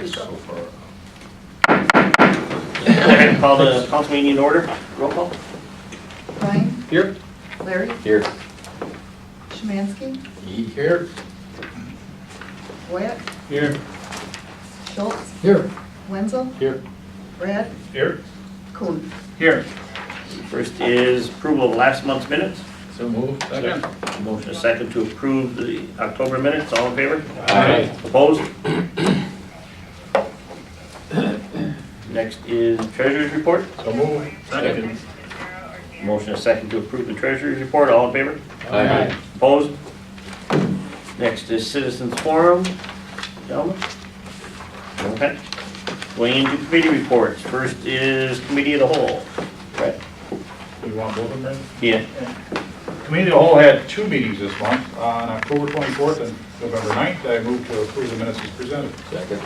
carries. Go for it. Go ahead and call the council meeting in order. Roll call. Brian, Here. Larry, Here. Szymanski, Here. Wyatt, Here. Schultz, Here. Wenzel, Here. Brad, Here. Kuhn. Here. First is approval of last month's minutes. So moved. Second. Motion is second to approve the October minutes. All in favor? Aye. Opposed? Next is treasurer's report. So moved. Second. Motion is second to approve the treasurer's report. All in favor? Aye. Opposed? Next is citizens forum. Gentlemen? Okay. Going into committee reports. First is committee of the whole. Right? You want both of them? Yeah. Committee of the Whole had two meetings this month, on October 24th and November 9th. I move to approve the minutes as presented. Second.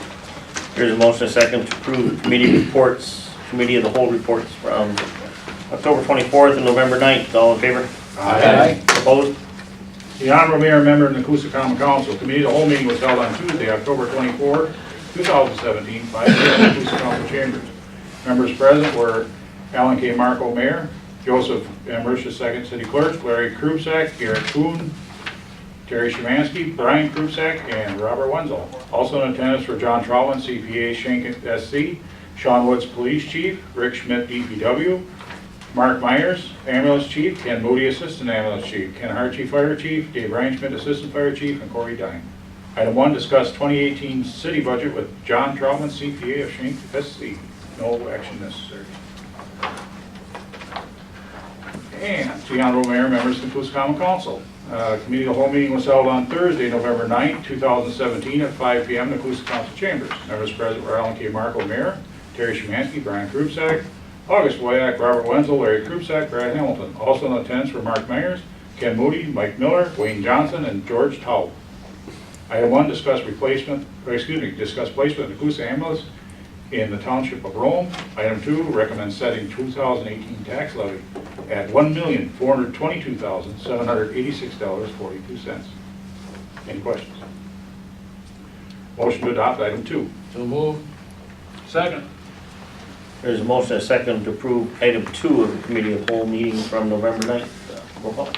There's a motion, a second, to approve the committee reports, committee of the whole reports from October 24th and November 9th. All in favor? Aye. Opposed? The Honorable Mayor and member of the Nekoosa Common Council, Committee of the Whole meeting was held on Tuesday, October 24, 2017, 5 p.m. in the Nekoosa Council Chambers. Members present were Alan K. Marco, Mayor, Joseph Ambrosius, Second City Clerk, Larry Krupsack, Garrett Kuhn, Terry Szymanski, Brian Krupsack, and Robert Wenzel. Also in attendance were John Troutman, CPA, Schenck SC, Sean Woods, Police Chief, Rick Schmidt, DPW, Mark Myers, Ambulance Chief, Ken Moody, Assistant Ambulance Chief, Ken Hartshey, Fire Chief, Dave Reinschmidt, Assistant Fire Chief, and Corey Dine. Item 1, discuss 2018 city budget with John Troutman, CPA of Schenck SC. No action necessary. And the Honorable Mayor, members of the Nekoosa Common Council. Committee of the Whole meeting was held on Thursday, November 9th, 2017 at 5 p.m. in the Nekoosa Council Chambers. Members present were Alan K. Marco, Mayor, Terry Szymanski, Brian Krupsack, August Wyack, Robert Wenzel, Larry Krupsack, Brad Hamilton. Also in attendance were Mark Myers, Ken Moody, Mike Miller, Wayne Johnson, and George Taub. Item 1, discuss placement of the Nekoosa ambulance in the Township of Rome. Item 2, recommend setting 2018 tax levy at $1,422,786.42. Any questions? Motion to adopt item 2. So moved. Second. There's a motion, a second, to approve item 2 of the committee of whole meeting from November 9th. Roll call.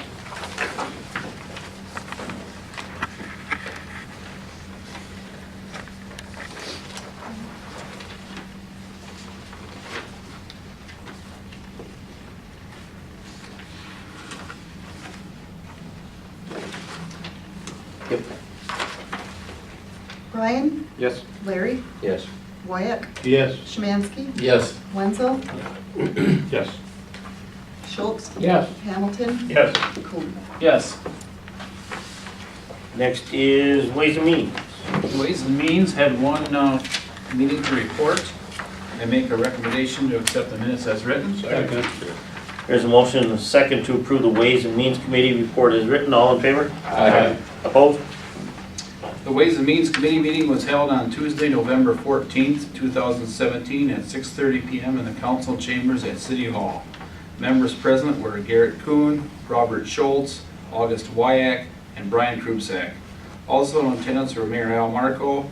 Yep. Brian, Yes. Larry, Yes. Wyatt, Yes. Szymanski, Yes. Wenzel, Yes. Schultz, Yes. Hamilton, Yes. Kuhn. Yes. Next is ways and means. Ways and Means had one meeting to report. I make a recommendation to accept the minutes as written. Second. There's a motion, a second, to approve the ways and means committee report as written. All in favor? Aye. Opposed? The Ways and Means Committee meeting was held on Tuesday, November 14th, 2017 at 6:30 p.m. in the council chambers at City Hall. Members present were Garrett Kuhn, Robert Schultz, August Wyack, and Brian Krupsack. Also in attendance were Mayor Al Marco,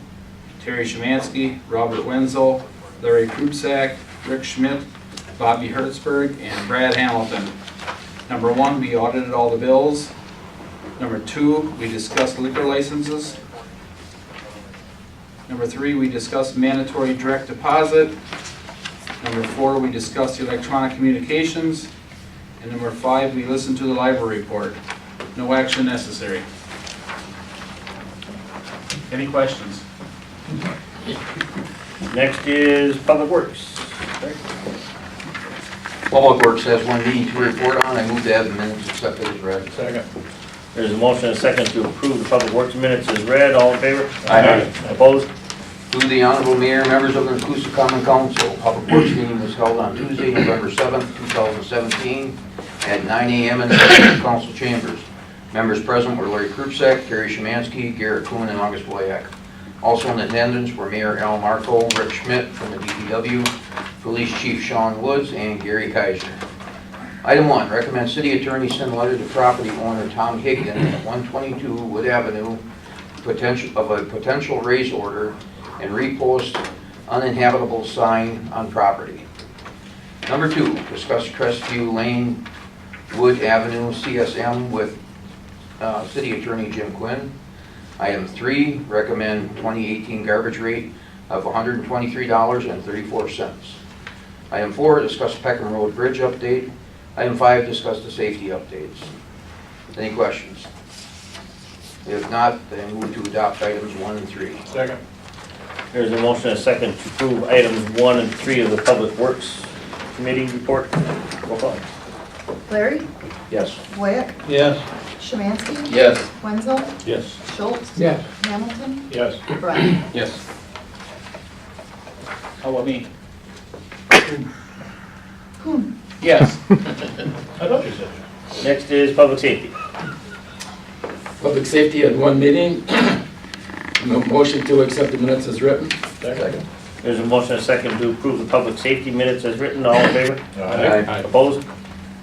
Terry Szymanski, Robert Wenzel, Larry Krupsack, Rick Schmidt, Bobby Hertzberg, and Brad Hamilton. Number 1, we audited all the bills. Number 2, we discussed liquor licenses. Number 3, we discussed mandatory direct deposit. Number 4, we discussed electronic communications. And number 5, we listened to the library report. No action necessary. Any questions? Next is public works. Public Works has one meeting to report on. I move to have the minutes accepted as read. Second. There's a motion, a second, to approve the public works minutes as read. All in favor? Aye. Opposed? To the Honorable Mayor, members of the Nekoosa Common Council, Public Works meeting was held on Tuesday, November 7th, 2017 at 9 a.m. in the council chambers. Members present were Larry Krupsack, Terry Szymanski, Garrett Kuhn, and August Wyack. Also in attendance were Mayor Al Marco, Rick Schmidt from the DPW, Police Chief Sean Woods, and Gary Kaiser. Item 1, recommend City Attorney send letter to property owner Tom Higdon at 122 Wood Avenue of a potential raise order and repost uninhabitable sign on property. Number 2, discuss Crestview Lane, Wood Avenue, CSM with City Attorney Jim Quinn. Item 3, recommend 2018 garbage rate of $123.34. Item 4, discuss Peckham Road Bridge update. Item 5, discuss the safety updates. Any questions? If not, then move to adopt items 1 and 3. Second. There's a motion and a second to approve items 1 and 3 of the Public Works Committee report. Roll call. Larry, Yes. Wyack, Yes. Szymanski, Yes. Wenzel, Yes. Schultz, Yes. Hamilton, Yes. Bryan. Yes. How about me? Kuhn, Yes. I thought you said Next is Public Safety. Public Safety had one meeting. Motion to accept the minutes as written. Second. There's a motion and a second to approve the Public Safety minutes as written. All in favor? Aye. Opposed?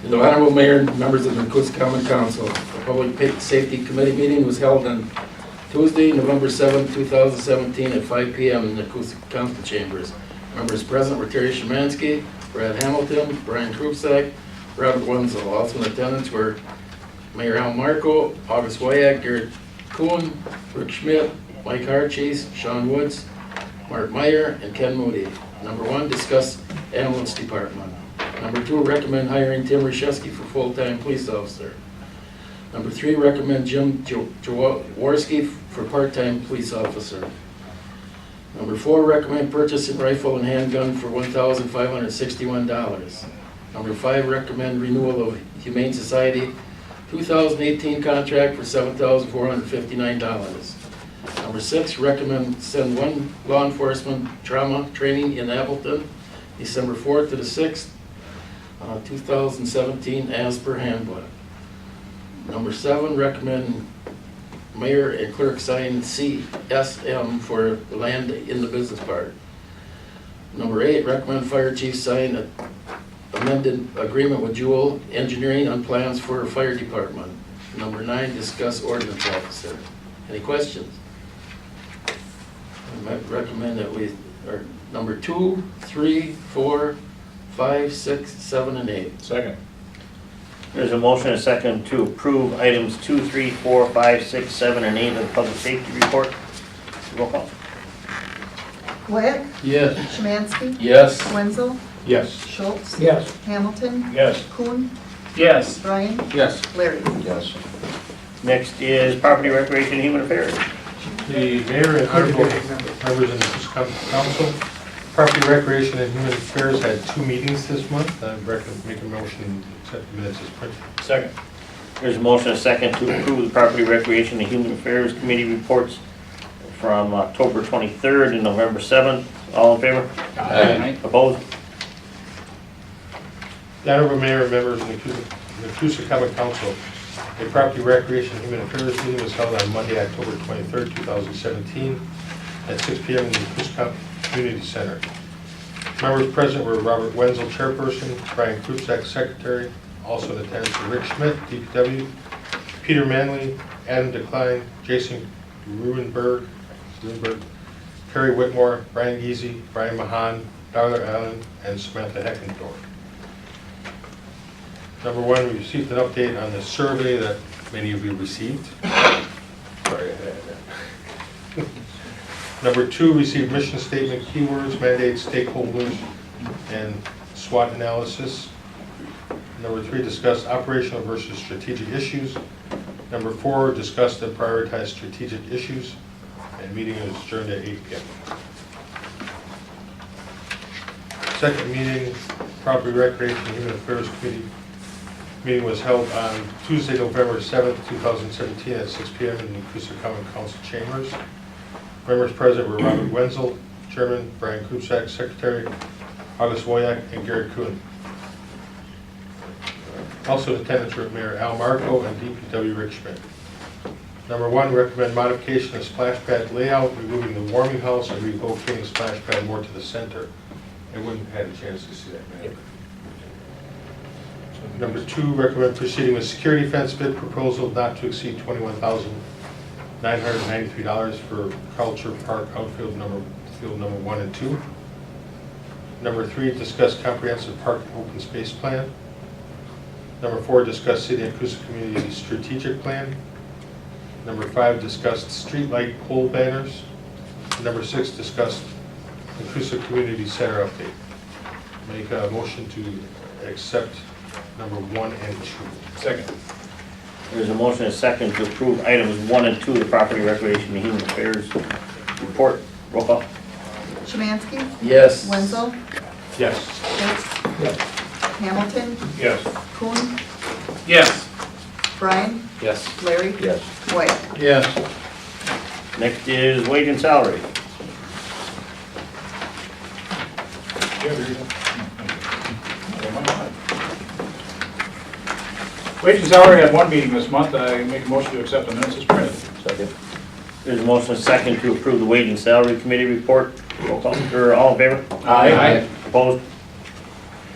The Honorable Mayor and members of the Nekoosa Common Council, the Public Safety Committee meeting was held on Tuesday, November 7, 2017 at 5 p.m. in the Nekoosa Council Chambers. Members present were Terry Szymanski, Brad Hamilton, Brian Krupsack, Robert Wenzel. Also in attendance were Mayor Al Marco, August Wyack, Garrett Kuhn, Rick Schmidt, Mike Harchis, Sean Woods, Mark Meyer, and Ken Moody. Number 1, discuss ambulance department. Number 2, recommend hiring Tim Rashewski for full-time police officer. Number 3, recommend Jim Jaworski for part-time police officer. Number 4, recommend purchasing rifle and handgun for $1,561. Number 5, recommend renewal of Humane Society 2018 contract for $7,459. Number 6, recommend send 1 law enforcement trauma training in Appleton, December 4th to the 6th, 2017, as per handbook. Number 7, recommend mayor and clerk sign CSM for land in the business park. Number 8, recommend fire chief sign an amended agreement with Jewel Engineering on plans for fire department. Number 9, discuss ordinance officer. Any questions? I might recommend that we, or number 2, 3, 4, 5, 6, 7, and 8. Second. There's a motion and a second to approve items 2, 3, 4, 5, 6, 7, and 8 of the Public Safety report. Roll call. Wyack, Yes. Szymanski, Yes. Wenzel, Yes. Schultz, Yes. Hamilton, Yes. Kuhn, Yes. Bryan, Yes. Larry. Yes. Next is Property, Recreation, and Human Affairs. The mayor and honorable members of the Nekoosa Council, Property, Recreation, and Human Affairs had 2 meetings this month. I recommend make a motion to accept the minutes as printed. Second. There's a motion and a second to approve the Property, Recreation, and Human Affairs Committee reports from October 23rd and November 7th. All in favor? Aye. Opposed? The honorable mayor and members of the Nekoosa Common Council, a Property, Recreation, and Human Affairs meeting was held on Monday, October 23rd, 2017 at 6 p.m. in the Nekoosa Community Center. Members present were Robert Wenzel, chairperson, Brian Krupsack, secretary, also in attendance were Rick Schmidt, DPW, Peter Manley, Adam Decline, Jason Ruenberg, Perry Whitmore, Brian Geezy, Brian Mahan, Darla Allen, and Samantha Heckendorf. Number 1, we received an update on the survey that many of you received. Sorry, I had that. Number 2, received mission statement, keywords, mandates, stakeholders, and SWOT analysis. Number 3, discuss operational versus strategic issues. Number 4, discuss and prioritize strategic issues. And meeting is adjourned at 8 p.m. Second meeting, Property, Recreation, and Human Affairs Committee meeting was held on Tuesday, November 7th, 2017 at 6 p.m. in the Nekoosa Common Council chambers. Members present were Robert Wenzel, Chairman, Brian Krupsack, Secretary, August Wyack, and Garrett Kuhn. Also in attendance were Mayor Al Marco and DPW Rick Schmidt. Number 1, recommend modification of splash pad layout, removing the warming house and relocating splash pad more to the center. I wouldn't have had a chance to see that, man. Number 2, recommend proceeding with security fence bid proposal not to exceed $21,993 for Culture Park outfield number Field number 1 and 2. Number 3, discuss comprehensive park and open space plan. Number 4, discuss City of Nekoosa Community Strategic Plan. Number 5, discuss streetlight pole banners. Number 6, discuss Nekoosa Community Center update. Make a motion to accept number 1 and 2. Second. There's a motion and a second to approve items 1 and 2 of the Property Recreation and Human Affairs report. Roll call. Szymanski? Yes. Wenzel? Yes. Hicks? Yes. Hamilton? Yes. Kuhn? Yes. Brian? Yes. Larry? Yes. Wyatt? Yes. Next is wage and salary. Wage and salary had one meeting this month. I make a motion to accept the minutes as printed. Second. There's a motion and a second to approve the wage and salary committee report. Roll call. Or all in favor? Aye. Opposed?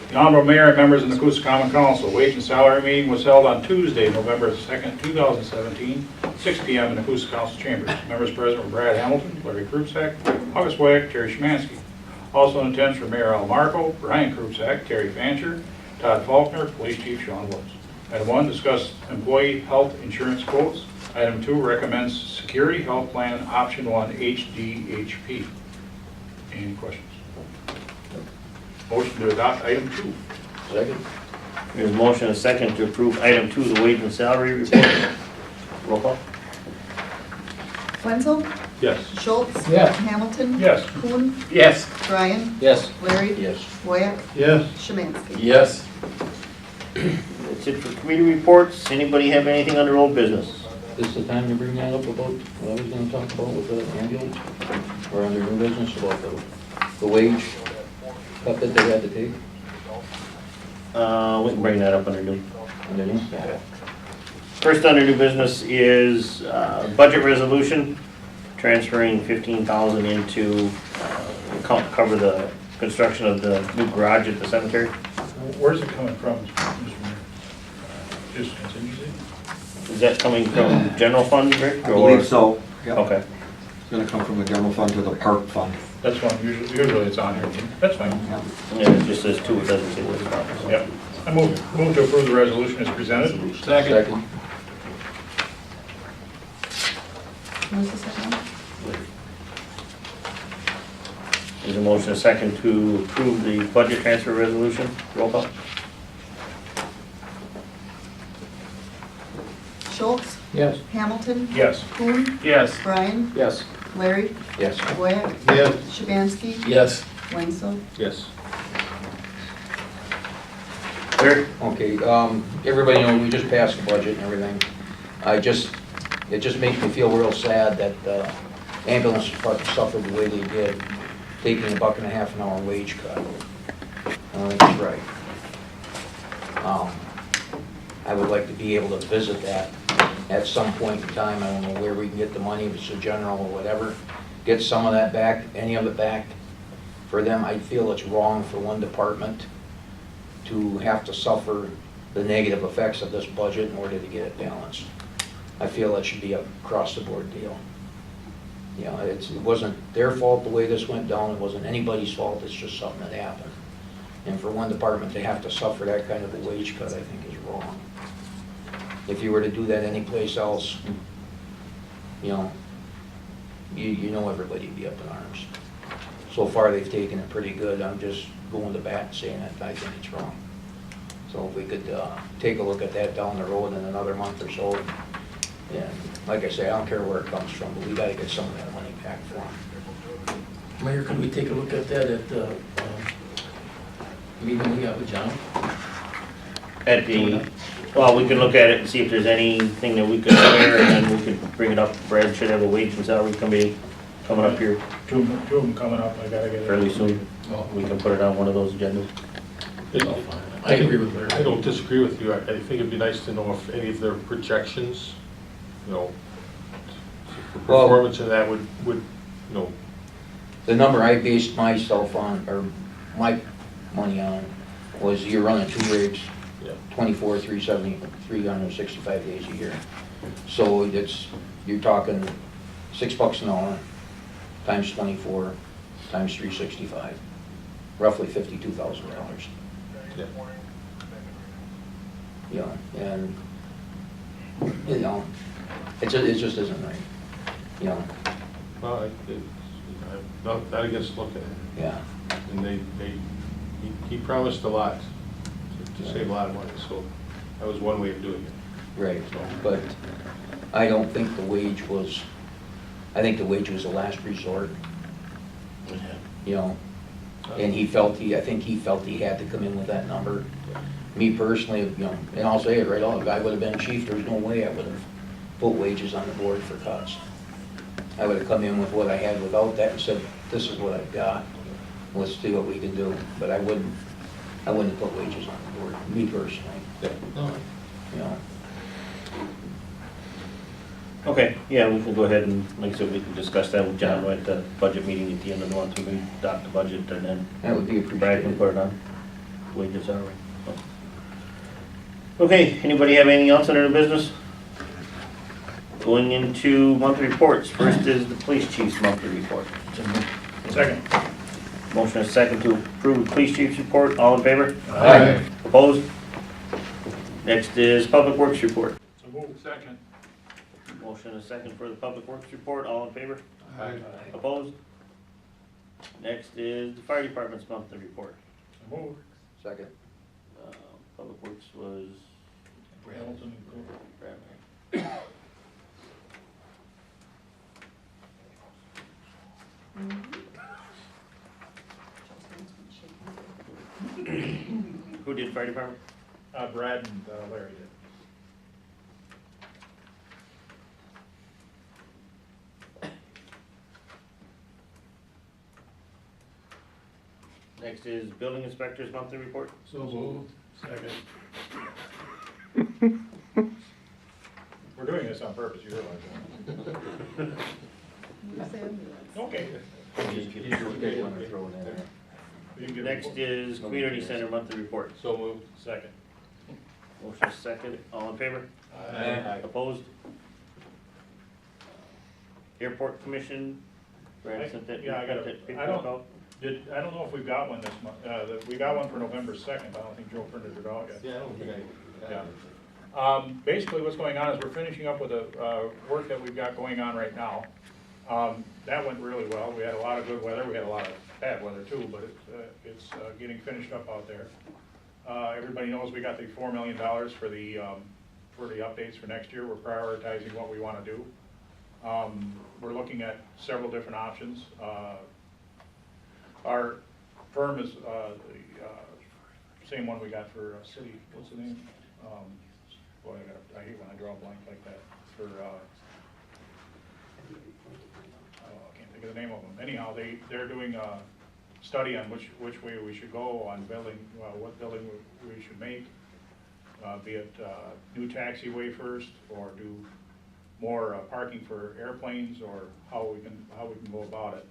The Honorable Mayor and members of the Nekoosa Common Council, wage and salary meeting was held on Tuesday, November 2nd, 2017, 6 p.m. in the Nekoosa Council Chambers. Members present were Brad Hamilton, Larry Krupsack, August Wyatt, Terry Szymanski. Also in attendance were Mayor Al Marco, Brian Krupsack, Terry Fancher, Todd Faulkner, Police Chief Sean Woods. Item 1, discuss employee health insurance quotes. Item 2, recommends security health plan option 1 HDHP. Any questions? Motion to adopt item 2. Second. There's a motion and a second to approve item 2 of the wage and salary report. Roll call. Wenzel? Yes. Schultz? Yes. Hamilton? Yes. Kuhn? Yes. Brian? Yes. Larry? Yes. Wyatt? Yes. Szymanski? Yes. That's it for committee reports. Anybody have anything under old business? This is the time to bring that up about what I was gonna talk about with the ambulance, or under new business about the wage cut that they had to take We can bring that up under new. underneath. First under new business is budget resolution, transferring $15,000 into cover the construction of the new garage at the cemetery. Where's it coming from, Mr. Mayor? Just contingency? Is that coming from general fund, Rick? I believe so. Yep. Okay. It's gonna come from the general fund to the park fund. That's one, usually it's on here. That's fine. Yeah, it just says 2, it doesn't say what it's from. Yep. I move to approve the resolution as presented. Second. Who's the second one? There's a motion, a second to approve the budget transfer resolution. Roll call. Schultz? Yes. Hamilton? Yes. Kuhn? Yes. Brian? Yes. Larry? Yes. Wyatt? Yes. Szymanski? Yes. Wenzel? Yes. Rick? Okay, everybody knows we just passed the budget and everything. It just makes me feel real sad that the ambulance department suffered the way they did, taking $1.50 an hour wage cut. I don't think it's right. I would like to be able to visit that at some point in time. I don't know where we can get the money, if it's a general or whatever. Get some of that back, any of it back for them. I feel it's wrong for one department to have to suffer the negative effects of this budget in order to get it balanced. I feel that should be a across-the-board deal. You know, it wasn't their fault the way this went down, it wasn't anybody's fault, it's just something that happened. And for one department to have to suffer that kind of a wage cut, I think is wrong. If you were to do that anyplace else, you know everybody'd be up in arms. So far, they've taken it pretty good. I'm just going to bat and saying that I think it's wrong. So if we could take a look at that down the road in another month or so. And like I say, I don't care where it comes from, but we gotta get some of that money back for them. Mayor, could we take a look at that at the meeting we got with John? At the, well, we can look at it and see if there's anything that we could share, and then we could bring it up. Brad should have a wage and salary committee coming up here Two of them coming up, I gotta get it. fairly soon. We can put it on one of those agendas. I agree with Larry. I don't disagree with you. I think it'd be nice to know if any of their projections, you know, for Well- performance of that would, you know, The number I based myself on, or my money on, was you're running 2 rigs, yeah. 24, 365 days a year. So you're talking $6 an hour times 24, times 365, roughly $52,000. Yeah. You know, and, you know, it just isn't right, you know, Well, not against looking at it. yeah. And he promised a lot to save a lot of money, so that was one way of doing it. Right, but I don't think the wage was, I think the wage was the last resort, you know, and I think he felt he had to come in with that number. Me personally, you know, and I'll say it right on, if I would have been chief, there's no way I would have put wages on the board for cuts. I would have come in with what I had without that and said, this is what I've got, let's see what we can do, but I wouldn't put wages on the board, me personally, Yeah. No, you know. Okay, yeah, we can go ahead and, like I said, we can discuss that with John at the budget meeting at the end of the month, when we adopt the budget, and then That would be Brad can appreciated. put it on wages salary. Okay, anybody have anything else under the business? Going into monthly reports, first is the police chief's monthly report. Second. Motion is second to approve the police chief's report, all in favor? Aye. Opposed? Next is public works report. So move. Second. Motion is second for the public works report, all in favor? Aye. Opposed? Next is the fire department's monthly report. So move. Second. Public works was Hamilton and Cooper. Bradley. Who did fire department? Brad and Larry did. Next is building inspector's monthly report. So moved. Second. We're doing this on purpose, you realize that? You said Okay. Just give it okay when I throw it in there. You can give Next it- is community center monthly report. So moved. Second. Motion is second, all in favor? Aye. Opposed? Airport commission, Brad sent that. Yeah, I got it. sent that I don't- paperwork out. I don't know if we've got one this month, we got one for November 2nd, I don't think Joe printed it out yet. Yeah, I don't think I. Yeah. Basically, what's going on is we're finishing up with the work that we've got going on right now. That went really well. We had a lot of good weather. We had a lot of bad weather too, but it's getting finished up out there. Everybody knows we got the $4 million for the updates for next year. We're prioritizing what we want to do. We're looking at several different options. Our firm is the same one we got for city, what's the name? Boy, I hate when I draw a blank like that. For, I can't think of the name of them. Anyhow, they're doing a study on which way we should go on building, what building we should make. Be it new taxiway first, or do more parking for airplanes, or how we can go about it.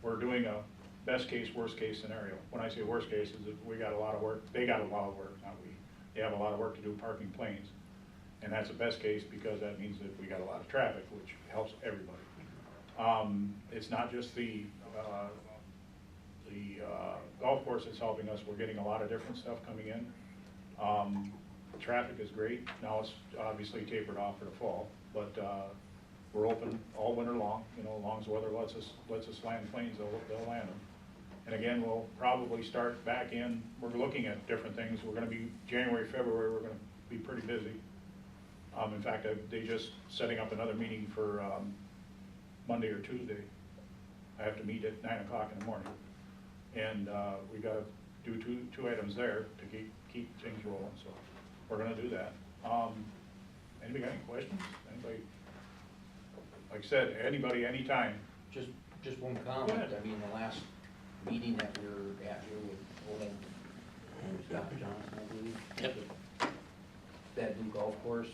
We're doing a best case, worst case scenario. When I say worst case, is that we got a lot of work, they got a lot of work, not we. They have a lot of work to do parking planes. And that's a best case because that means that we got a lot of traffic, which helps everybody. It's not just the golf course that's helping us. We're getting a lot of different stuff coming in. Traffic is great. Now it's obviously tapered off for the fall, but we're open all winter long. You know, as long as the weather lets us land planes, they'll land them. And again, we'll probably start back in. We're looking at different things. We're going to be January, February. We're going to be pretty busy. In fact, they just setting up another meeting for Monday or Tuesday. I have to meet at 9 o'clock in the morning, and we got to do two items there to keep things rolling. So we're going to do that. Anybody got any questions? Anybody? Like I said, anybody, anytime. Just one comment. Go ahead. I mean, the last meeting that we were at here with Owen, and Dr. Johnson, I believe. Yep. That new golf course,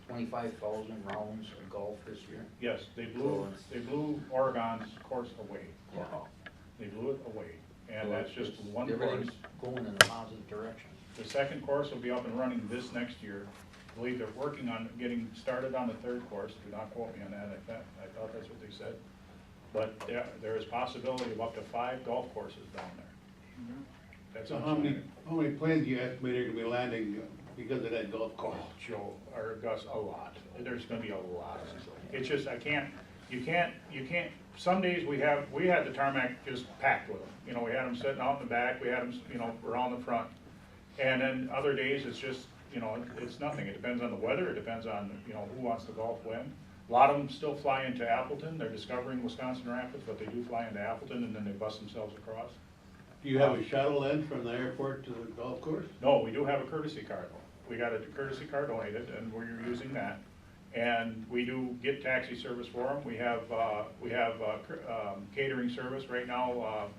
25,000 rounds of golf this year. Yes, they blew Oregon's course away. Yeah. They blew it away, and that's just one course. Everything's going in a positive direction. The second course will be up and running this next year. I believe they're working on getting started on the third course. Do not quote me on that. I thought that's what they said. But there is possibility of up to 5 golf courses down there. That's So unsigned. how many planes do you estimate are gonna be landing because of that golf course? Oh, Joe, or Gus, a lot. There's gonna be a lot. It's just, you can't, some days we had the tarmac just packed with them. You know, we had them sitting out in the back, we had them, you know, around the front. And then other days, it's just, you know, it's nothing. It depends on the weather, it depends on, you know, who wants to golf when. A lot of them still fly into Appleton. They're discovering Wisconsin Rapids, but they do fly into Appleton and then they bus themselves across. Do you have a shuttle in from the airport to the golf course? No, we do have a courtesy car though. We got a courtesy car donated and we're using that. And we do get taxi service for them. We have catering service right now.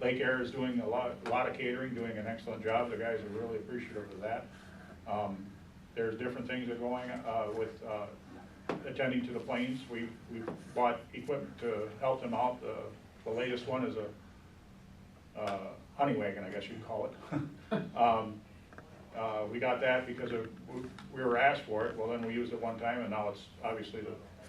Lake Air is doing a lot of catering, doing an excellent job. The guys are really appreciative of that. There's different things that are going with attending to the planes. We've bought equipment to help them out. The latest one is a honey wagon, I guess you'd call it. We got that because we were asked for it. Well, then we used it one time, and now it's obviously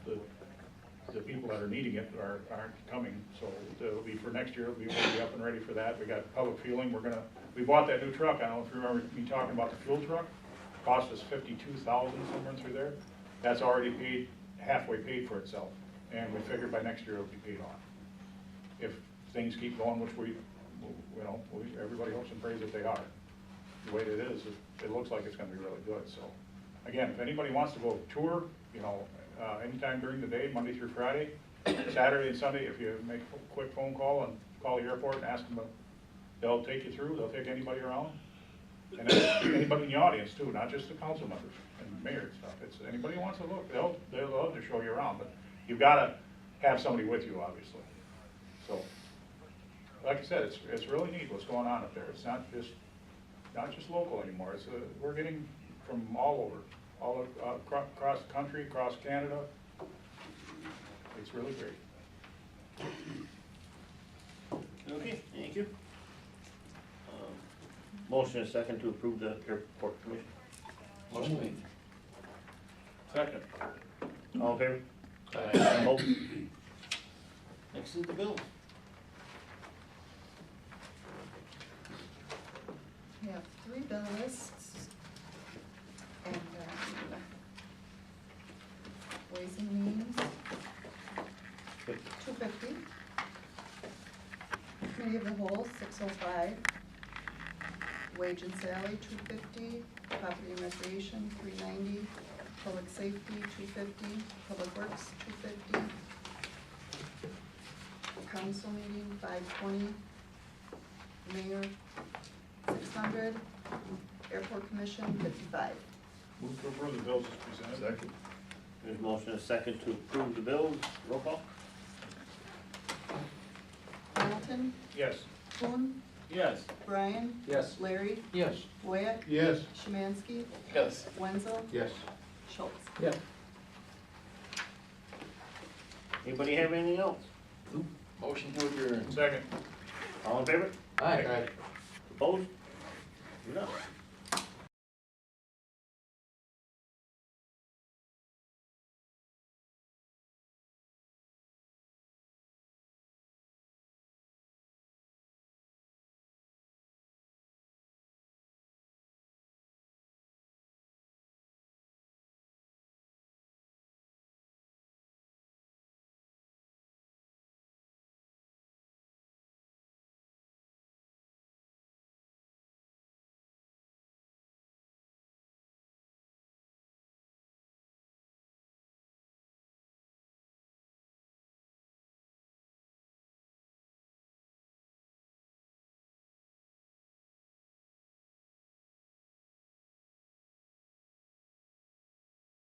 the people that are needing it aren't coming. So it'll be for next year. We'll be up and ready for that. We got public fueling. We bought that new truck. I don't know if you remember me talking about the fuel truck. It cost us $52,000 somewhere through there. That's already halfway paid for itself, and we figured by next year it'll be paid off. If things keep going, which everybody hopes and prays that they are. The way that it is, it looks like it's going to be really good. So, again, if anybody wants to go tour, you know, anytime during the day, Monday through Friday, Saturday and Sunday, if you make a quick phone call and call the airport and ask them, they'll take you through. They'll take anybody around, and anybody in the audience too, not just the council members and mayor and stuff. It's anybody who wants to look. They'll love to show you around, but you've got to have somebody with you, obviously. So, like I said, it's really neat what's going on up there. It's not just local anymore. We're getting from all over, across the country, across Canada. It's really great. Okay, thank you. Motion and second to approve the airport commission. Motion made. Second. All in favor? Aye. Vote. Next is the bill. We have 3 bill lists. And Ways and Means, $250. Committee of the Whole, $605. Wage and Salary, $250. Property and Recreation, $390. Public Safety, $250. Public Works, $250. Council meeting, $520. Mayor, $600. Airport Commission, $55. Move to approve the bills as presented. Second. There's motion and second to approve the bills. Roll call. Hamilton, Yes. Kuhn, Yes. Brian, Yes. Larry, Yes. Wyatt, Yes. Szymanski, Yes. Wenzel, Yes. Schultz. Yeah. Anybody have anything else? Motion to adjourn. Second. All in favor? Aye. Opposed? You're not.